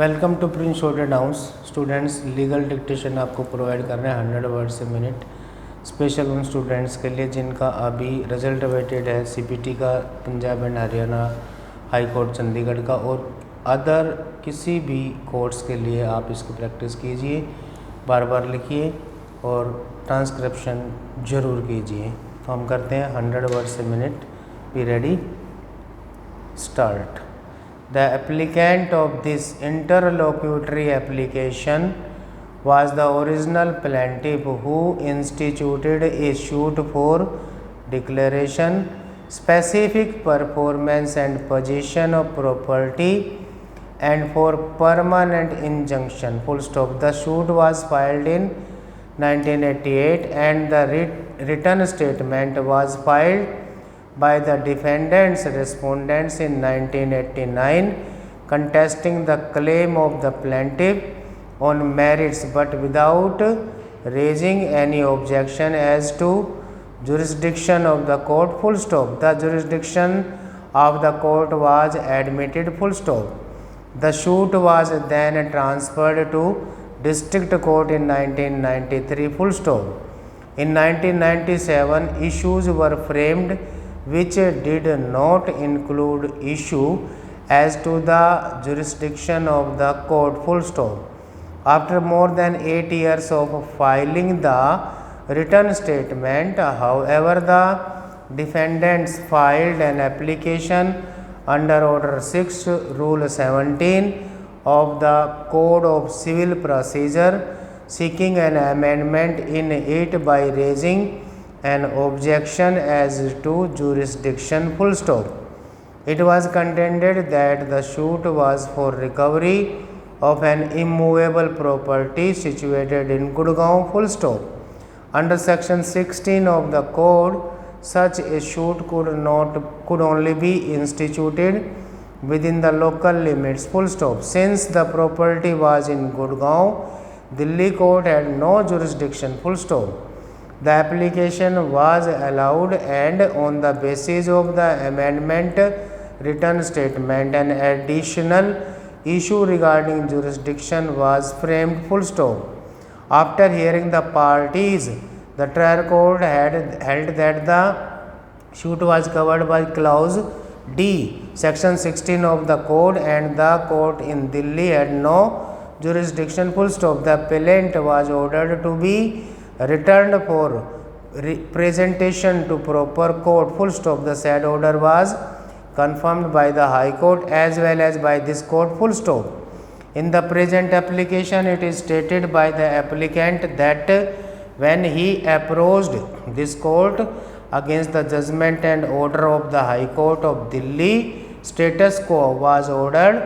Welcome to Prince shorted house. Students legal dictation आपको provide कर रहे हैं 100 वर्ड से मिनट, स्पेशल उन स्टूडेंट्स के लिए जिनका अभी रिजल्ट अवेटेड है सीपीटी का, Punjab and Haryana high court Chandigarh का और अदर किसी भी कोर्ट्स के लिए आप इसकी प्रैक्टिस कीजिए, बार बार लिखिए और ट्रांसक्रिप्शन ज़रूर कीजिए। तो हम करते हैं 100 वर्ड से minute. Be ready, start. The applicant of this interlocutory application was the original plaintiff who instituted a suit for declaration, specific performance and possession of property and for permanent injunction. Full stop. The suit was filed in 1988 and the written statement was filed by the defendants respondents in 1989, contesting the claim of the plaintiff on merits but without raising any objection as to jurisdiction of the court. Full stop. The jurisdiction of the court was admitted. Full stop. The suit was then transferred to district court in 1993. Full stop. In 1997, issues were framed which did not include issue as to the jurisdiction of the court. Full stop. After more than 8 years of filing the written statement, however, the defendants filed an application under Order 6, Rule 17 of the Code of Civil Procedure seeking an amendment in it by raising an objection as to jurisdiction. Full stop. It was contended that the suit was for recovery of an immovable property situated in Gurgaon. Full stop. Under section 16 of the code, such a suit could only be instituted within the local limits. Full stop. Since the property was in Gurgaon, Delhi court had no jurisdiction. Full stop. The application was allowed and on the basis of the amendment written statement an additional issue regarding jurisdiction was framed. Full stop. After hearing the parties, the trial court had held that the suit was covered by clause D, section 16 of the code and the court in Delhi had no jurisdiction. Full stop. The appellant was ordered to be returned for presentation to proper court. Full stop. The said order was confirmed by the High Court as well as by this court. Full stop. In the present application, it is stated by the applicant that when he approached this court against the judgment and order of the High Court of Delhi, status quo was ordered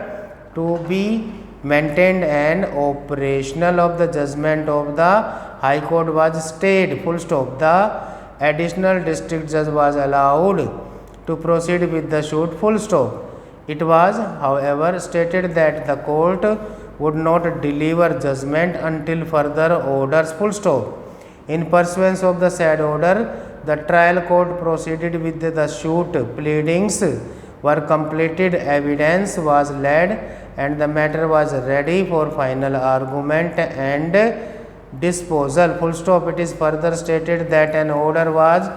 to be maintained and operational of the judgment of the High Court was stayed. Full stop. The additional district judge was allowed to proceed with the suit. Full stop. It was, however, stated that the court would not deliver judgment until further orders. Full stop. In pursuance of the said order, the trial court proceeded with the suit. Pleadings were completed, evidence was laid, and the matter was ready for final argument and disposal. Full stop. It is further stated that an order was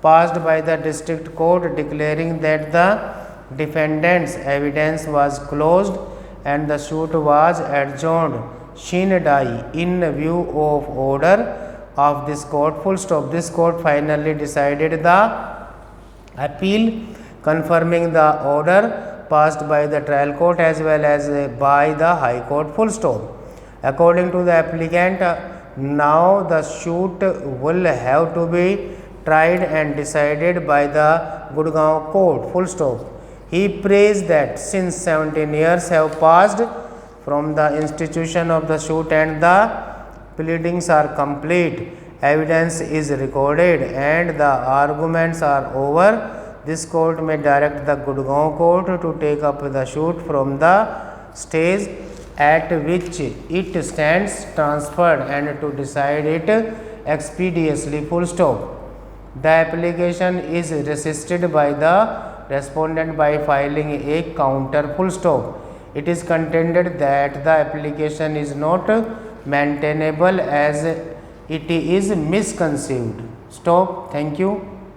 passed by the district court declaring that the defendant's evidence was closed and the suit was adjourned sine die in view of order of this court. Full stop. This court finally decided the appeal, confirming the order passed by the trial court as well as by the High Court. Full stop. According to the applicant, now the suit will have to be tried and decided by the Gurgaon court. Full stop. He praised that since 17 years have passed from the institution of the suit and the pleadings are complete, evidence is recorded and the arguments are over, this court may direct the Gurgaon court to take up the suit from the stage at which it stands transferred and to decide it expeditiously. Full stop. The application is resisted by the respondent by filing a counter. Full stop. It is contended that the application is not maintainable as it is misconceived. Stop. Thank you.